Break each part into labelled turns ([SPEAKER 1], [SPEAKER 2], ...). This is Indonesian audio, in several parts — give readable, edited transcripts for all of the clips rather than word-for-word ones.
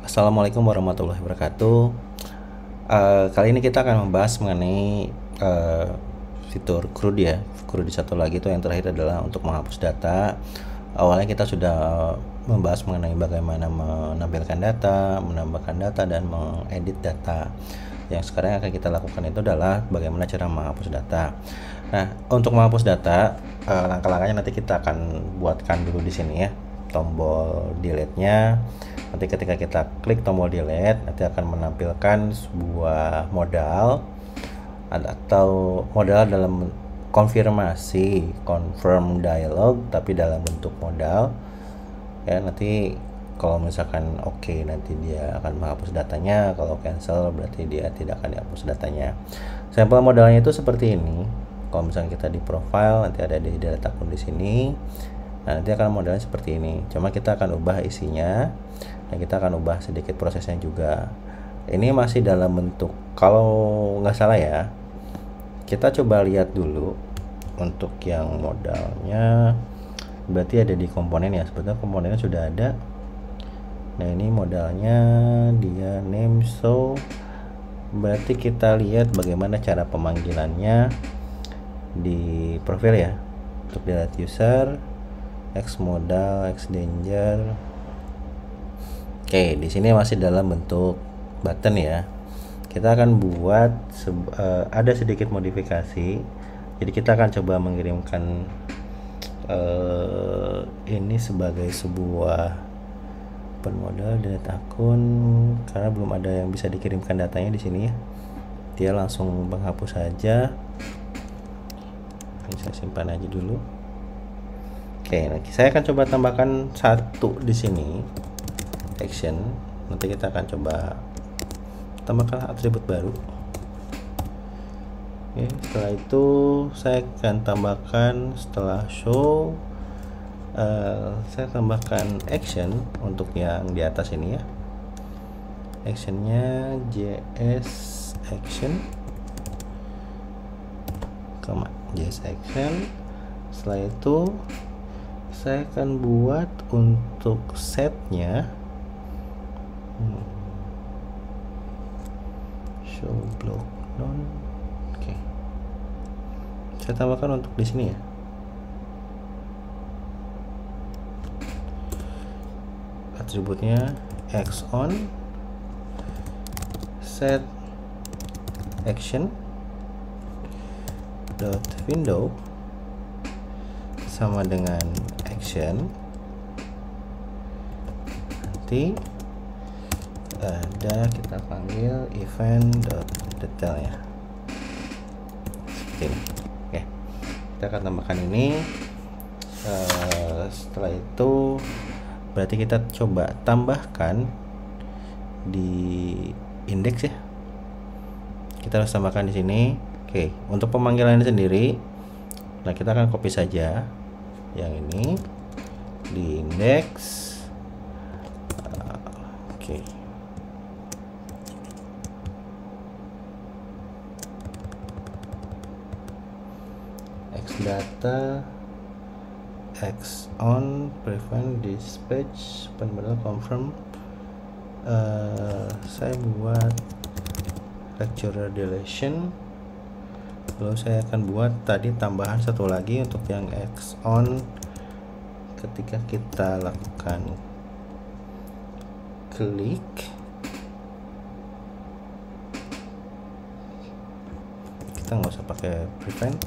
[SPEAKER 1] Assalamualaikum warahmatullahi wabarakatuh. Kali ini kita akan membahas mengenai fitur CRUD ya. CRUD satu lagi itu yang terakhir adalah untuk menghapus data. Awalnya kita sudah membahas mengenai bagaimana menampilkan data, menambahkan data, dan mengedit data. Yang sekarang yang akan kita lakukan itu adalah bagaimana cara menghapus data. Nah, untuk menghapus data, langkah-langkahnya nanti kita akan buatkan dulu di sini ya. Tombol delete-nya. Nanti ketika kita klik tombol delete, nanti akan menampilkan sebuah modal atau modal dalam konfirmasi, confirm dialog, tapi dalam bentuk modal ya. Nanti kalau misalkan oke, nanti dia akan menghapus datanya. Kalau cancel berarti dia tidak akan dihapus datanya. Sampel modalnya itu seperti ini. Kalau misalkan kita di profile, nanti ada di data akun di sini. Nah, nanti akan modelnya seperti ini. Cuma kita akan ubah isinya, dan kita akan ubah sedikit prosesnya juga. Ini masih dalam bentuk, kalau nggak salah ya, kita coba lihat dulu untuk yang modalnya. Berarti ada di komponen ya, sebetulnya komponennya sudah ada. Nah, ini modalnya dia name show. Berarti kita lihat bagaimana cara pemanggilannya di profil ya. Untuk delete user, X modal, X danger. Oke, di sini masih dalam bentuk button ya. Kita akan buat ada sedikit modifikasi. Jadi kita akan coba mengirimkan ini sebagai sebuah open modal delete akun, karena belum ada yang bisa dikirimkan datanya di sini ya. Dia langsung menghapus saja. Ini saya simpan aja dulu. Oke, saya akan coba tambahkan satu di sini, action. Nanti kita akan coba tambahkan atribut baru. Oke, setelah itu saya akan tambahkan setelah show, saya tambahkan action untuk yang di atas ini ya. Actionnya JS action, JS action. Setelah itu saya akan buat untuk setnya show block non. Oke, saya tambahkan untuk di sini ya. Atributnya x on set action dot window sama dengan action. Nanti ada kita panggil event.detail ya, seperti ini. Oke, kita akan tambahkan ini. Setelah itu berarti kita coba tambahkan di indeks ya. Kita harus tambahkan di sini. Oke, untuk pemanggilan sendiri, nah kita akan copy saja yang ini di indeks. Oke. X data, X on, prevent, dispatch, modal confirm. Saya buat lecturer deletion. Lalu saya akan buat tadi tambahan satu lagi untuk yang X on. Ketika kita lakukan klik, kita nggak usah pakai prevent,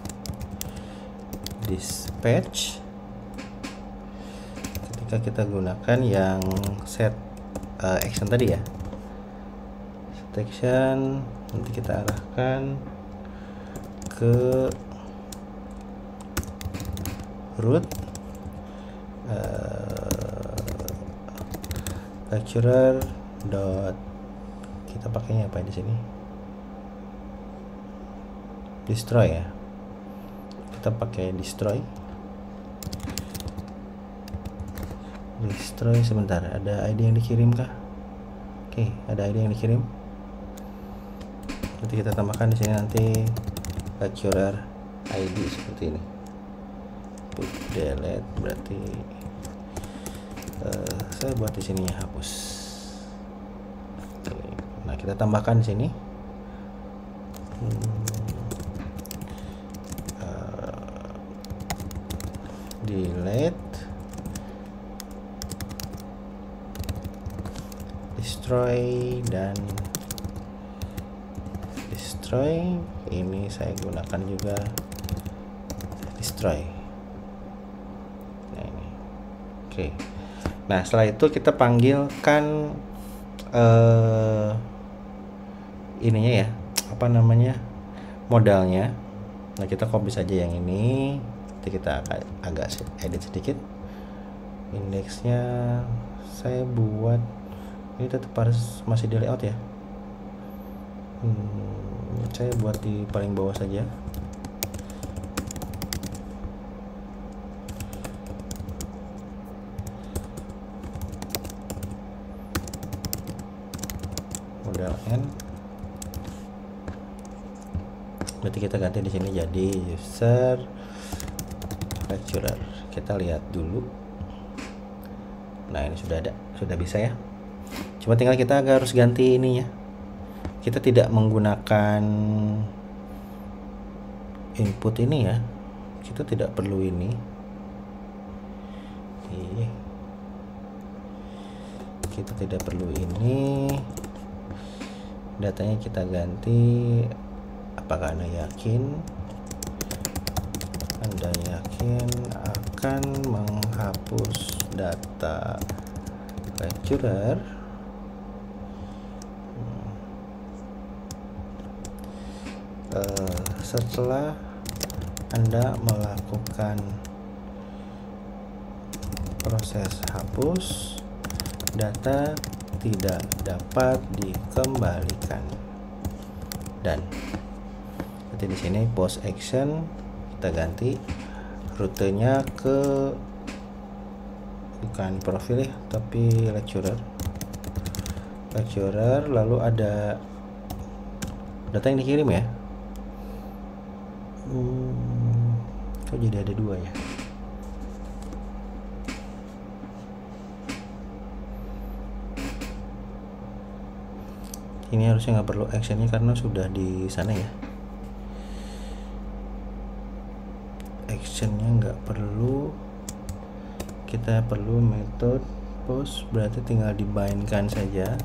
[SPEAKER 1] dispatch. Ketika kita gunakan yang set action tadi ya, set action, nanti kita arahkan ke root lecturer dot, kita pakainya apa di sini, destroy ya. Kita pakai destroy sebentar, ada ID yang dikirim kah? Oke, ada ID yang dikirim. Nanti kita tambahkan di sini nanti lecturer ID seperti ini. Put delete berarti saya buat di sini hapus. kita tambahkan di sini. Delete, destroy, dan destroy. Ini saya gunakan juga destroy. Nah, ini. Oke. Nah, setelah itu kita panggilkan ininya ya, apa namanya, modalnya. Nah, kita copy saja yang ini. Nanti kita agak edit sedikit. Indeksnya saya buat ini tetap harus masih di layout ya. Saya buat di paling bawah saja. Modal N. Berarti kita ganti di sini jadi user lecturer. Kita lihat dulu. Nah, ini sudah ada, sudah bisa ya. Cuma tinggal kita harus ganti ininya. Kita tidak menggunakan input ini ya. Kita tidak perlu ini. Kita tidak perlu ini. Datanya kita ganti. Apakah Anda yakin? Anda yakin akan menghapus data lecturer? Setelah Anda melakukan proses hapus, data tidak dapat dikembalikan. Dan nanti di sini post action kita ganti rutenya ke bukan profil ya, tapi lecturer, lalu ada data yang dikirim ya. Kok jadi ada dua ya? Ini harusnya nggak perlu actionnya karena sudah di sana ya. Actionnya nggak perlu. Kita perlu method post, berarti tinggal dibindkan saja.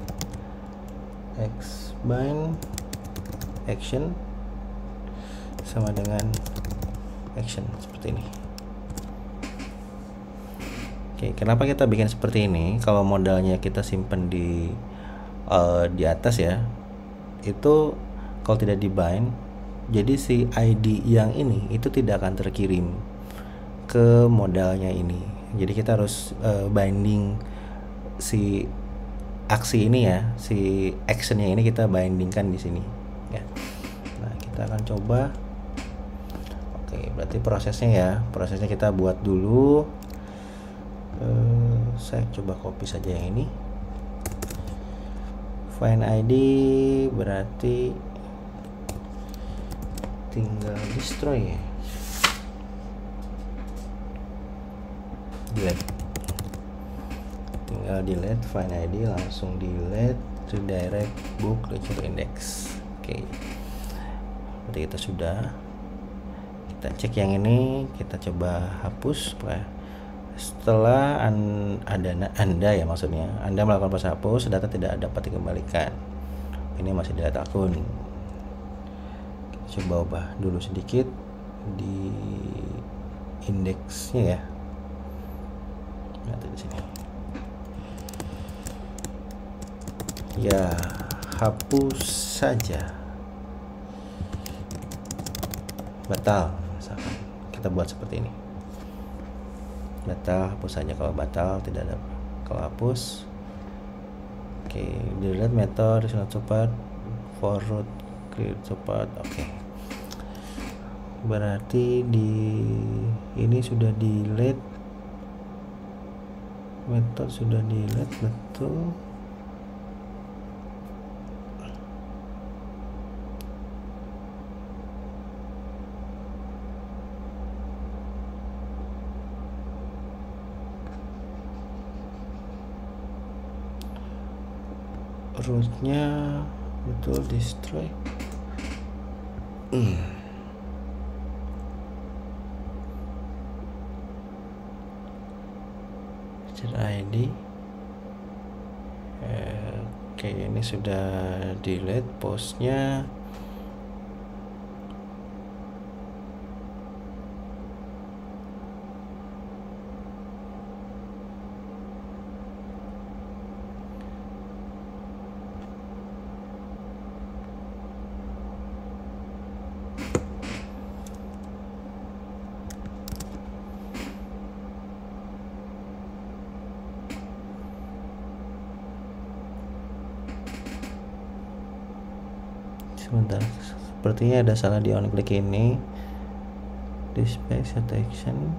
[SPEAKER 1] Bind action sama dengan action seperti ini. Oke, kenapa kita bikin seperti ini? Kalau modalnya kita simpan di atas ya, itu kalau tidak dibind, jadi si ID yang ini itu tidak akan terkirim ke modalnya ini. Jadi kita harus binding si aksi ini ya, si actionnya ini kita bindingkan di sini ya. Nah, kita akan coba. Oke, berarti prosesnya kita buat dulu. Saya coba copy saja yang ini. Find ID berarti tinggal destroy ya. Delete. Tinggal delete find ID, langsung delete redirect book lecture index. Oke. Berarti kita sudah. Kita cek yang ini, kita coba hapus ya. Setelah Anda ya, maksudnya Anda melakukan proses hapus, data tidak dapat dikembalikan. Ini masih data akun. Kita coba ubah dulu sedikit di indeksnya ya. Nanti di sini. Ya, hapus saja. Batal, misalkan. Kita buat seperti ini. Batal, hapus saja. Kalau batal tidak ada. Kalau hapus, oke, delete method not support for root create support. Oke, berarti di ini sudah delete, method sudah delete, betul. Rootnya betul destroy. ID. Oke, ini sudah delete postnya. Sebentar, sepertinya ada salah di on click ini. Display set action.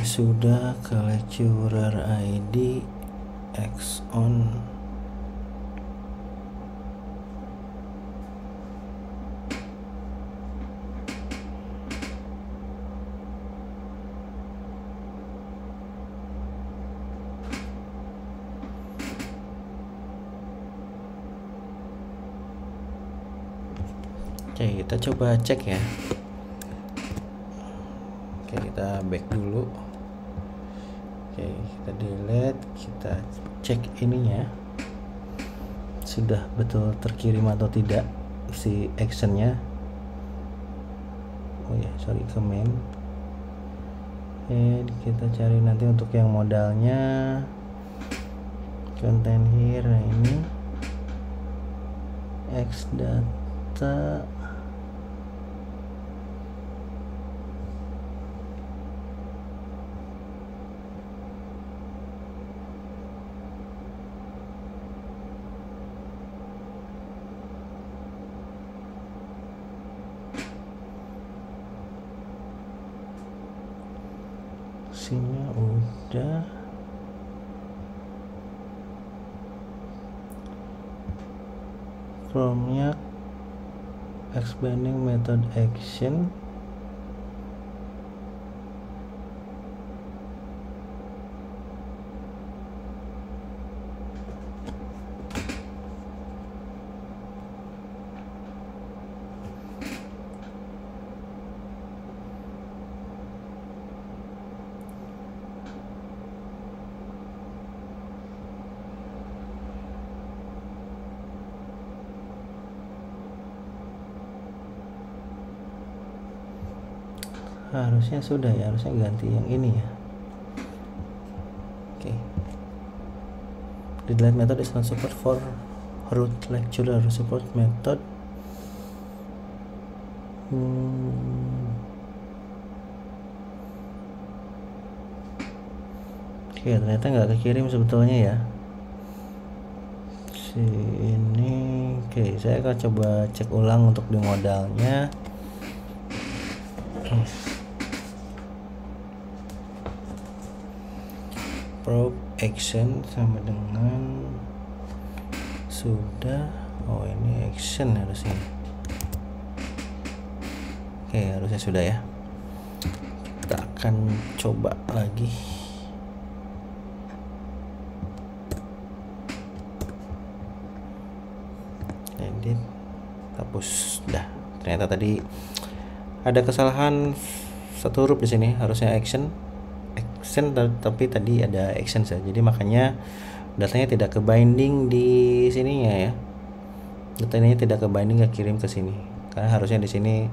[SPEAKER 1] Sudah ke lecturer ID X on. Oke, kita coba cek ya. Oke, kita back dulu. Oke, kita delete, kita cek ininya sudah betul terkirim atau tidak si actionnya. Oh ya, sorry, ke main. Oke, kita cari nanti untuk yang modalnya, content here. Nah, ini X data. Sini udah. From-nya expanding method action. Harusnya sudah ya, harusnya ganti yang ini ya. Oke. The delete method is not support for root lecturer. Support method. Oke, ternyata nggak kekirim sebetulnya ya. Sini. Oke, saya akan coba cek ulang untuk di modalnya. Probe action sama dengan sudah. Oh, ini action harusnya. Oke, harusnya sudah ya. Kita akan coba lagi. Edit, hapus. Dah. Ternyata tadi ada kesalahan satu huruf di sini, harusnya action tapi tadi ada action saja, jadi makanya datanya tidak ke binding di sininya ya. Datanya tidak ke binding, ke kirim ke sini, karena harusnya di sini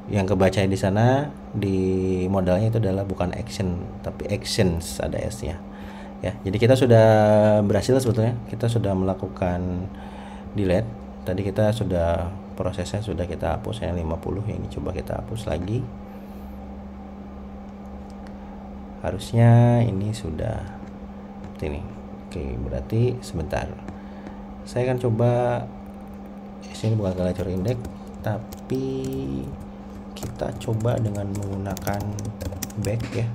[SPEAKER 1] yang kebaca di sana di modalnya itu adalah bukan action tapi actions, ada s-nya ya. Jadi kita sudah berhasil sebetulnya, kita sudah melakukan delete. Tadi kita sudah prosesnya sudah kita hapus yang 50, ini coba kita hapus lagi. Harusnya ini sudah seperti ini. Oke, berarti sebentar, saya akan coba sini bukan lecture index tapi kita coba dengan menggunakan back ya.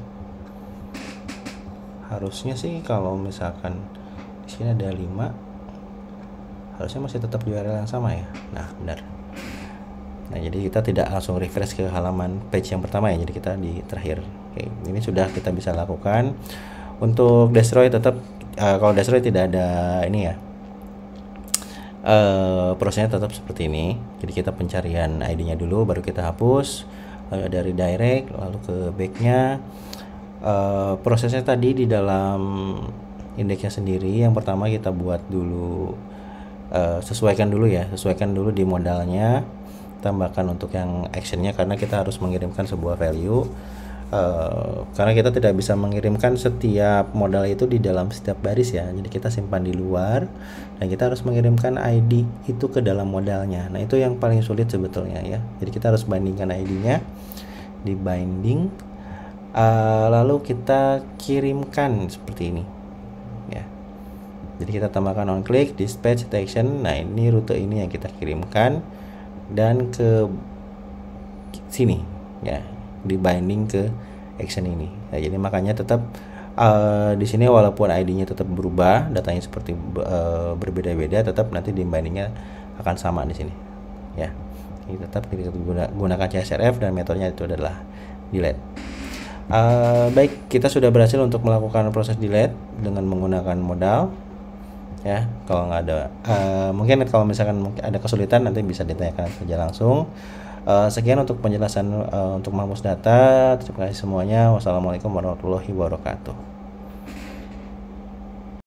[SPEAKER 1] Harusnya sih kalau misalkan di sini ada 5, harusnya masih tetap di URL yang sama ya. Nah, benar. Nah, jadi kita tidak langsung refresh ke halaman page yang pertama ya, jadi kita di terakhir. Oke, ini sudah kita bisa lakukan. Untuk destroy tetap kalau destroy tidak ada ini ya, prosesnya tetap seperti ini. Jadi kita pencarian ID-nya dulu, baru kita hapus, lalu ada redirect, lalu ke back-nya. Prosesnya tadi di dalam indeksnya sendiri, yang pertama kita buat dulu, sesuaikan dulu di modalnya, tambahkan untuk yang actionnya, karena kita harus mengirimkan sebuah value. Karena kita tidak bisa mengirimkan setiap modal itu di dalam setiap baris ya, jadi kita simpan di luar dan kita harus mengirimkan ID itu ke dalam modalnya. Nah, itu yang paling sulit sebetulnya ya, jadi kita harus bandingkan ID-nya, di binding, lalu kita kirimkan seperti ini ya. Jadi kita tambahkan on click, dispatch, action. Nah, ini rute ini yang kita kirimkan dan ke sini ya, di binding ke action ini. Nah, jadi makanya tetap di sini walaupun ID-nya tetap berubah, datanya seperti berbeda-beda, tetap nanti di bindingnya akan sama di sini ya. Ini tetap kita gunakan CSRF dan metodenya itu adalah delete. Baik, kita sudah berhasil untuk melakukan proses delete dengan menggunakan modal ya. Kalau nggak ada, mungkin kalau misalkan ada kesulitan nanti bisa ditanyakan saja langsung. Sekian untuk penjelasan untuk menghapus data. Terima kasih semuanya. Wassalamualaikum warahmatullahi wabarakatuh.